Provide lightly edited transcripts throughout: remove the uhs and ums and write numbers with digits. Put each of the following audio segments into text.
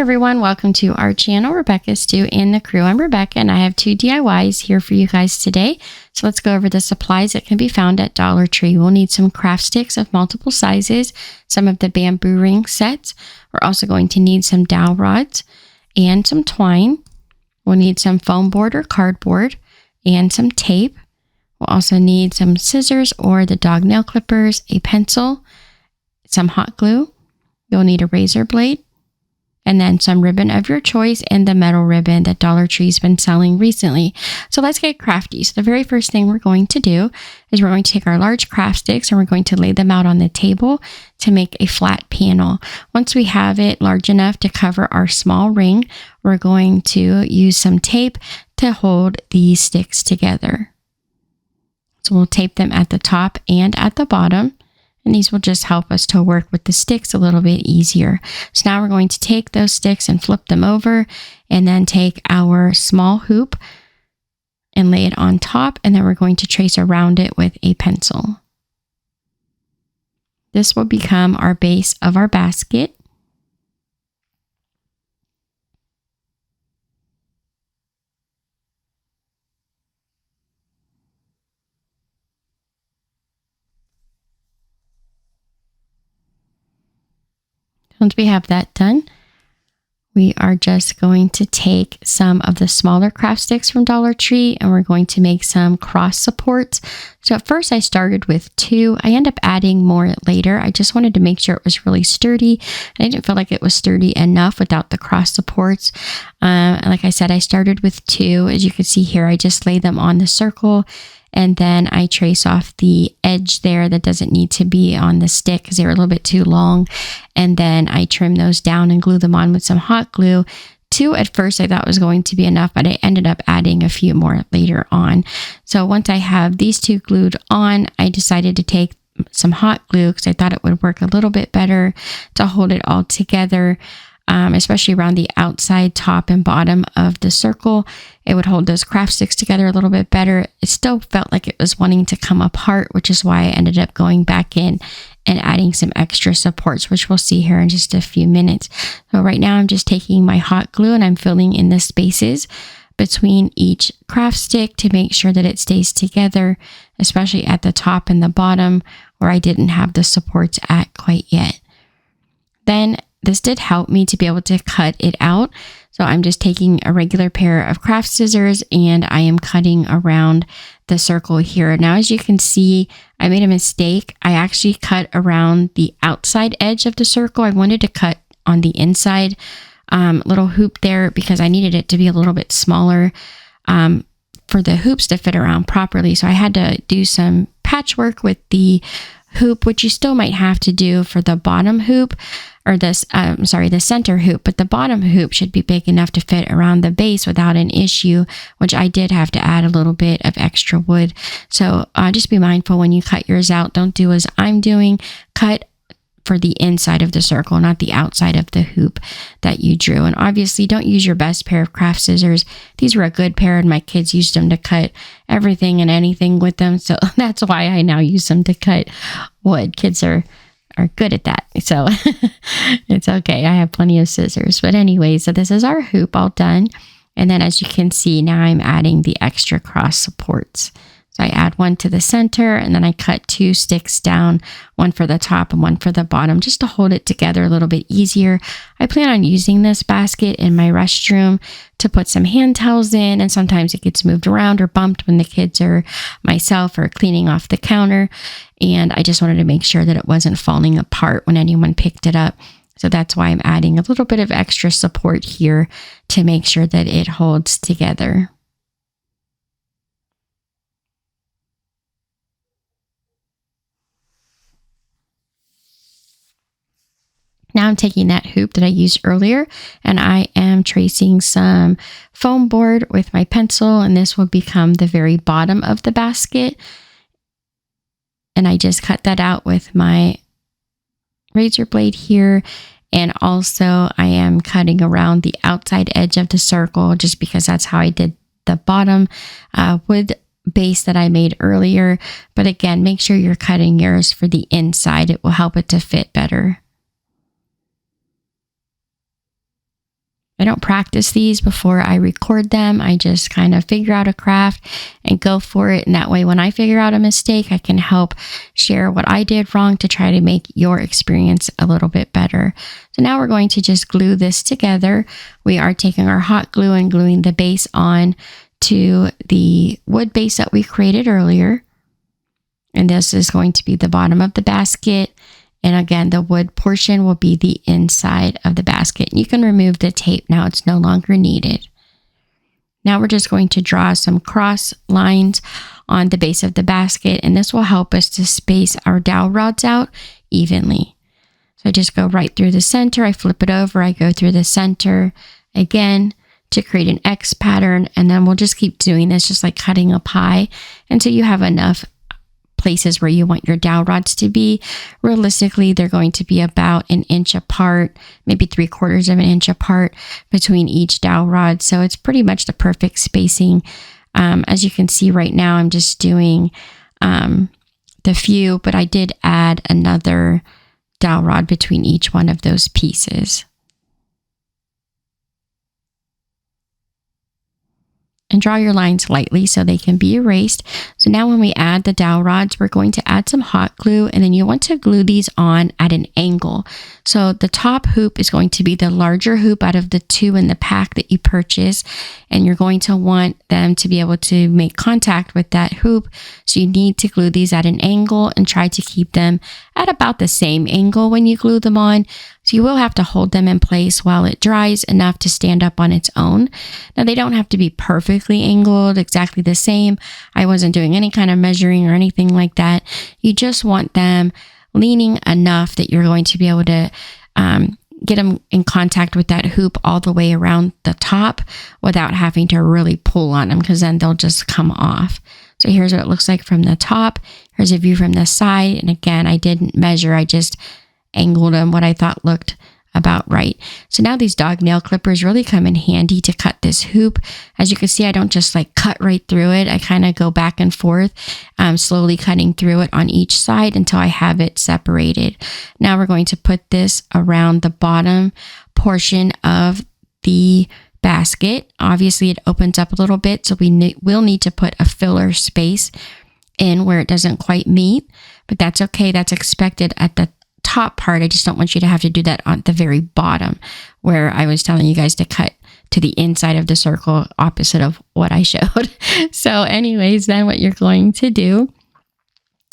everyone, welcome to our channel, Rebecca Stu and the crew. I'm Rebecca and I have 2 DIYs here for you guys today. So let's go over the supplies that can be found at Dollar Tree. We'll need some craft sticks of multiple sizes, some of the bamboo ring sets. We're also going to need some dowel rods and some twine. We'll need some foam board or cardboard and some tape. We'll also need some scissors or the dog nail clippers, a pencil, some hot glue. You'll need a razor blade, and then some ribbon of your choice and the metal ribbon that Dollar Tree's been selling recently. So let's get crafty. So the very first thing we're going to do is we're going to take our large craft sticks and we're going to lay them out on the table to make a flat panel. Once we have it large enough to cover our small ring, we're going to use some tape to hold these sticks together. So we'll tape them at the top and at the bottom. And these will just help us to work with the sticks a little bit easier. So now we're going to take those sticks and flip them over and then take our small hoop and lay it on top. And then we're going to trace around it with a pencil. This will become our base of our basket. Once we have that done, we are just going to take some of the smaller craft sticks from Dollar Tree and we're going to make some cross supports. So at first I started with 2. I end up adding more later. I just wanted to make sure it was really sturdy. I didn't feel like it was sturdy enough without the cross supports. Like I said, I started with 2. As you can see here, I just lay them on the circle. And then I trace off the edge there that doesn't need to be on the stick because they're a little bit too long. And then I trim those down and glue them on with some hot glue. 2 at first I thought was going to be enough, but I ended up adding a few more later on. So once I have these 2 glued on, I decided to take some hot glue because I thought it would work a little bit better to hold it all together. Especially around the outside, top, and bottom of the circle. It would hold those craft sticks together a little bit better. It still felt like it was wanting to come apart, which is why I ended up going back in and adding some extra supports, which we'll see here in just a few minutes. So right now I'm just taking my hot glue and I'm filling in the spaces between each craft stick to make sure that it stays together, especially at the top and the bottom where I didn't have the supports at quite yet. Then this did help me to be able to cut it out. So I'm just taking a regular pair of craft scissors and I am cutting around the circle here. Now, as you can see, I made a mistake. I actually cut around the outside edge of the circle. I wanted to cut on the inside little hoop there because I needed it to be a little bit smaller for the hoops to fit around properly. So I had to do some patchwork with the hoop, which you still might have to do for the bottom hoop or the center hoop, but the bottom hoop should be big enough to fit around the base without an issue, which I did have to add a little bit of extra wood. So just be mindful when you cut yours out. Don't do as I'm doing. Cut for the inside of the circle, not the outside of the hoop that you drew. And obviously don't use your best pair of craft scissors. These were a good pair and my kids used them to cut everything and anything with them. So that's why I now use them to cut wood. Kids are good at that. So it's okay. I have plenty of scissors. But anyway, so this is our hoop all done. And then as you can see, now I'm adding the extra cross supports. So I add one to the center and then I cut 2 sticks down, one for the top and one for the bottom, just to hold it together a little bit easier. I plan on using this basket in my restroom to put some hand towels in, and sometimes it gets moved around or bumped when the kids or myself are cleaning off the counter. And I just wanted to make sure that it wasn't falling apart when anyone picked it up. So that's why I'm adding a little bit of extra support here to make sure that it holds together. Now I'm taking that hoop that I used earlier and I am tracing some foam board with my pencil, and this will become the very bottom of the basket. And I just cut that out with my razor blade here. And also I am cutting around the outside edge of the circle just because that's how I did the bottom wood base that I made earlier. But again, make sure you're cutting yours for the inside. It will help it to fit better. I don't practice these before I record them. I just kind of figure out a craft and go for it. And that way, when I figure out a mistake, I can help share what I did wrong to try to make your experience a little bit better. So now we're going to just glue this together. We are taking our hot glue and gluing the base on to the wood base that we created earlier. And this is going to be the bottom of the basket. And again, the wood portion will be the inside of the basket. You can remove the tape now, it's no longer needed. Now we're just going to draw some cross lines on the base of the basket, and this will help us to space our dowel rods out evenly. So I just go right through the center, I flip it over, I go through the center again to create an X pattern, and then we'll just keep doing this, just like cutting a pie until you have enough places where you want your dowel rods to be. Realistically, they're going to be about an inch apart, maybe 3/4 of an inch apart between each dowel rod. So it's pretty much the perfect spacing. As you can see right now, I'm just doing the few, but I did add another dowel rod between each one of those pieces. And draw your lines lightly so they can be erased. So now when we add the dowel rods, we're going to add some hot glue, and then you want to glue these on at an angle. So the top hoop is going to be the larger hoop out of the two in the pack that you purchase, and you're going to want them to be able to make contact with that hoop. So you need to glue these at an angle and try to keep them at about the same angle when you glue them on. So you will have to hold them in place while it dries enough to stand up on its own. Now they don't have to be perfectly angled, exactly the same. I wasn't doing any kind of measuring or anything like that. You just want them leaning enough that you're going to be able to get them in contact with that hoop all the way around the top without having to really pull on them, because then they'll just come off. So here's what it looks like from the top. Here's a view from the side. And again, I didn't measure. I just angled them what I thought looked about right. So now these dog nail clippers really come in handy to cut this hoop. As you can see, I don't just like cut right through it. I kind of go back and forth, slowly cutting through it on each side until I have it separated. Now we're going to put this around the bottom portion of the basket. Obviously it opens up a little bit, so we will need to put a filler space in where it doesn't quite meet, but that's okay. That's expected at the top part. I just don't want you to have to do that on the very bottom where I was telling you guys to cut to the inside of the circle, opposite of what I showed. So anyways, then what you're going to do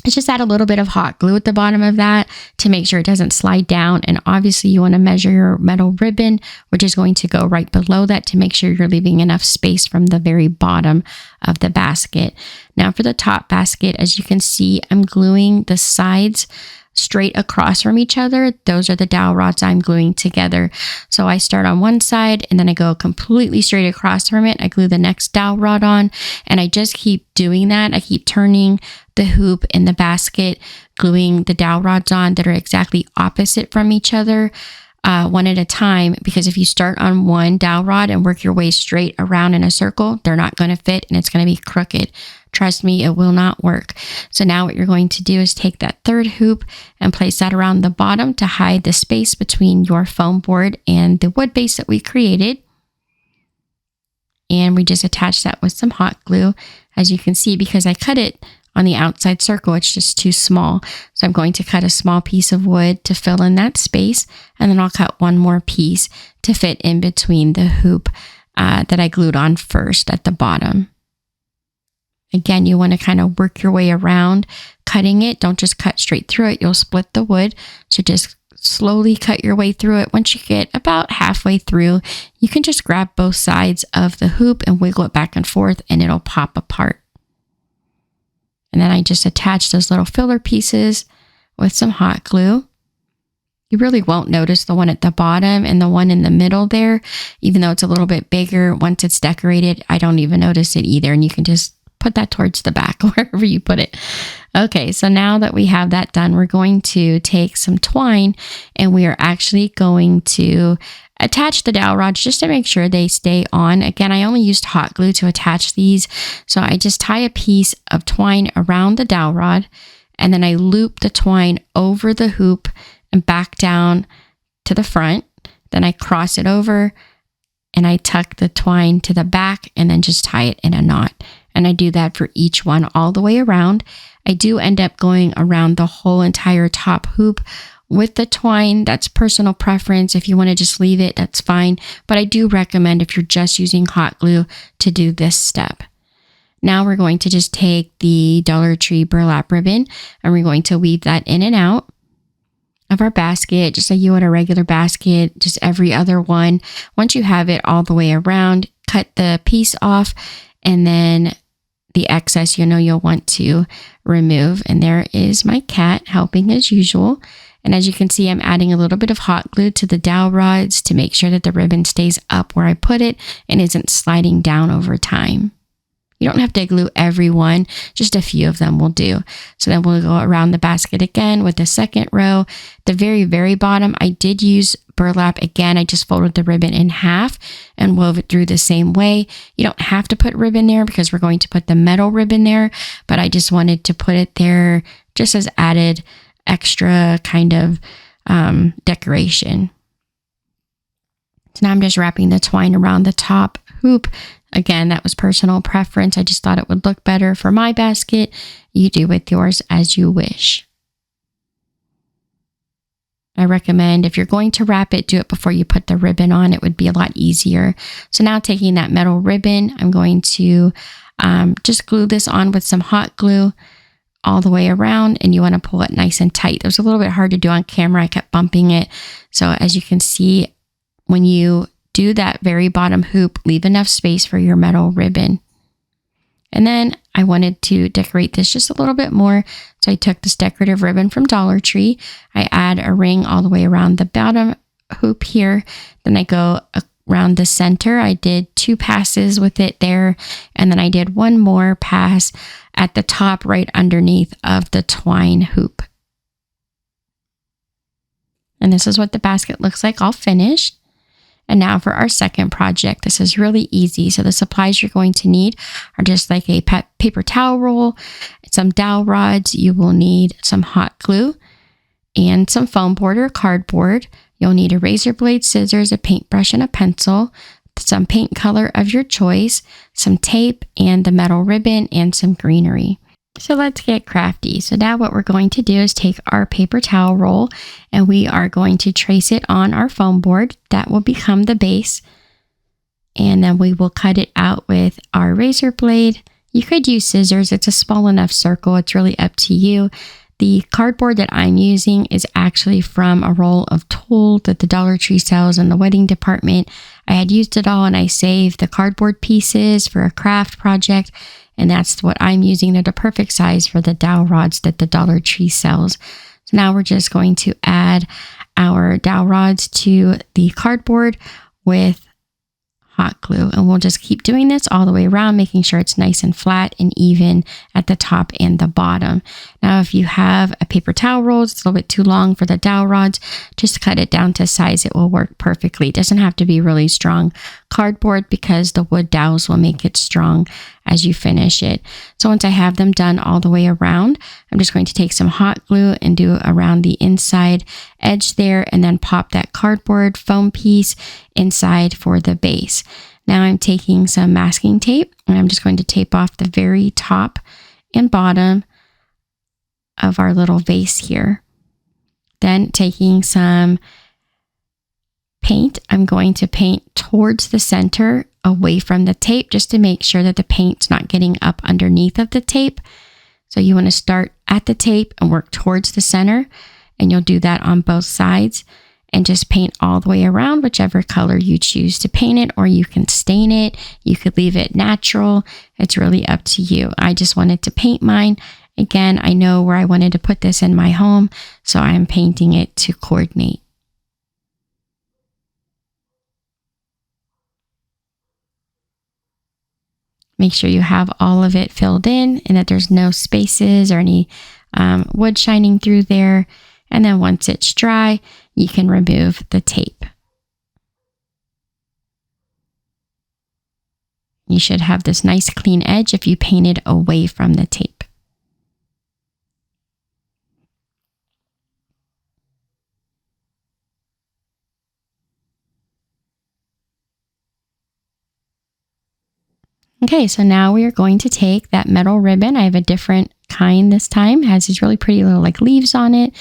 is just add a little bit of hot glue at the bottom of that to make sure it doesn't slide down. And obviously you want to measure your metal ribbon, which is going to go right below that to make sure you're leaving enough space from the very bottom of the basket. Now for the top basket, as you can see, I'm gluing the sides straight across from each other. Those are the dowel rods I'm gluing together. So I start on one side and then I go completely straight across from it. I glue the next dowel rod on, and I just keep doing that. I keep turning the hoop in the basket, gluing the dowel rods on that are exactly opposite from each other, one at a time, because if you start on one dowel rod and work your way straight around in a circle, they're not going to fit and it's going to be crooked. Trust me, it will not work. So now what you're going to do is take that third hoop and place that around the bottom to hide the space between your foam board and the wood base that we created. And we just attach that with some hot glue. As you can see, because I cut it on the outside circle, it's just too small. So I'm going to cut a small piece of wood to fill in that space. And then I'll cut one more piece to fit in between the hoop that I glued on first at the bottom. Again, you want to kind of work your way around cutting it. Don't just cut straight through it. You'll split the wood. So just slowly cut your way through it. Once you get about halfway through, you can just grab both sides of the hoop and wiggle it back and forth and it'll pop apart. And then I just attach those little filler pieces with some hot glue. You really won't notice the one at the bottom and the one in the middle there, even though it's a little bit bigger. Once it's decorated, I don't even notice it either. And you can just put that towards the back, wherever you put it. Okay, so now that we have that done, we're going to take some twine and we are actually going to attach the dowel rods just to make sure they stay on. Again, I only used hot glue to attach these. So I just tie a piece of twine around the dowel rod and then I loop the twine over the hoop and back down to the front. Then I cross it over and I tuck the twine to the back and then just tie it in a knot. And I do that for each one all the way around. I do end up going around the whole entire top hoop with the twine. That's personal preference. If you want to just leave it, that's fine. But I do recommend, if you're just using hot glue, to do this step. Now we're going to just take the Dollar Tree burlap ribbon and we're going to weave that in and out of our basket, just like you would a regular basket, just every other one. Once you have it all the way around, cut the piece off, and then the excess, you'll want to remove. And there is my cat helping as usual. And as you can see, I'm adding a little bit of hot glue to the dowel rods to make sure that the ribbon stays up where I put it and isn't sliding down over time. You don't have to glue every one, just a few of them will do. So then we'll go around the basket again with the second row. The very, very bottom, I did use burlap again. I just folded the ribbon in half and wove it through the same way. You don't have to put ribbon there because we're going to put the metal ribbon there, but I just wanted to put it there just as added extra kind of decoration. So now I'm just wrapping the twine around the top hoop. Again, that was personal preference. I just thought it would look better for my basket. You do with yours as you wish. I recommend, if you're going to wrap it, do it before you put the ribbon on. It would be a lot easier. So now taking that metal ribbon, I'm going to just glue this on with some hot glue all the way around, and you want to pull it nice and tight. It was a little bit hard to do on camera. I kept bumping it. So as you can see, when you do that very bottom hoop, leave enough space for your metal ribbon. And then I wanted to decorate this just a little bit more. So I took this decorative ribbon from Dollar Tree. I add a ring all the way around the bottom hoop here. Then I go around the center. I did 2 passes with it there. And then I did one more pass at the top right underneath of the twine hoop. And this is what the basket looks like all finished. And now for our second project, this is really easy. So the supplies you're going to need are just like a paper towel roll, some dowel rods. You will need some hot glue and some foam board or cardboard. You'll need a razor blade, scissors, a paintbrush, and a pencil, some paint color of your choice, some tape, and the metal ribbon, and some greenery. So let's get crafty. So now what we're going to do is take our paper towel roll and we are going to trace it on our foam board. That will become the base. And then we will cut it out with our razor blade. You could use scissors. It's a small enough circle. It's really up to you. The cardboard that I'm using is actually from a roll of tulle that the Dollar Tree sells in the wedding department. I had used it all and I saved the cardboard pieces for a craft project. And that's what I'm using. They're the perfect size for the dowel rods that the Dollar Tree sells. So now we're just going to add our dowel rods to the cardboard with hot glue. And we'll just keep doing this all the way around, making sure it's nice and flat and even at the top and the bottom. Now, if you have a paper towel roll, it's a little bit too long for the dowel rods, just cut it down to size. It will work perfectly. It doesn't have to be really strong cardboard because the wood dowels will make it strong as you finish it. So once I have them done all the way around, I'm just going to take some hot glue and do around the inside edge there and then pop that cardboard foam piece inside for the base. Now I'm taking some masking tape and I'm just going to tape off the very top and bottom of our little vase here. Then taking some paint, I'm going to paint towards the center away from the tape just to make sure that the paint's not getting up underneath of the tape. So you want to start at the tape and work towards the center, and you'll do that on both sides and just paint all the way around whichever color you choose to paint it, or you can stain it. You could leave it natural. It's really up to you. I just wanted to paint mine. Again, I know where I wanted to put this in my home, so I'm painting it to coordinate. Make sure you have all of it filled in and that there's no spaces or any wood shining through there. And then once it's dry, you can remove the tape. You should have this nice clean edge if you painted away from the tape. Okay, so now we are going to take that metal ribbon. I have a different kind this time. It has these really pretty little like leaves on it.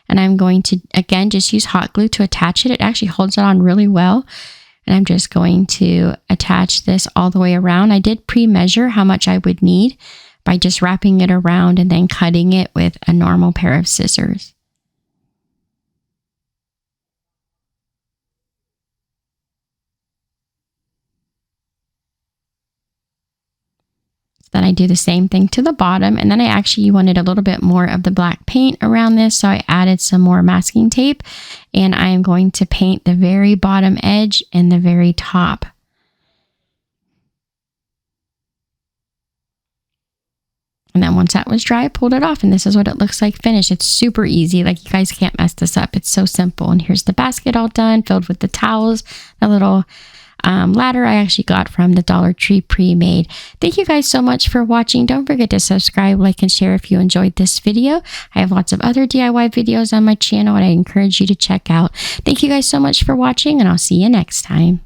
And I'm going to, again, just use hot glue to attach it. It actually holds it on really well. And I'm just going to attach this all the way around. I did pre-measure how much I would need by just wrapping it around and then cutting it with a normal pair of scissors. Then I do the same thing to the bottom, and then I actually wanted a little bit more of the black paint around this, so I added some more masking tape, and I am going to paint the very bottom edge and the very top. And then once that was dry, I pulled it off, and this is what it looks like finished. It's super easy. Like, you guys can't mess this up. It's so simple. And here's the basket all done, filled with the towels, a little ladder I actually got from the Dollar Tree pre-made. Thank you guys so much for watching. Don't forget to subscribe, like, and share if you enjoyed this video. I have lots of other DIY videos on my channel and I encourage you to check out. Thank you guys so much for watching, and I'll see you next time.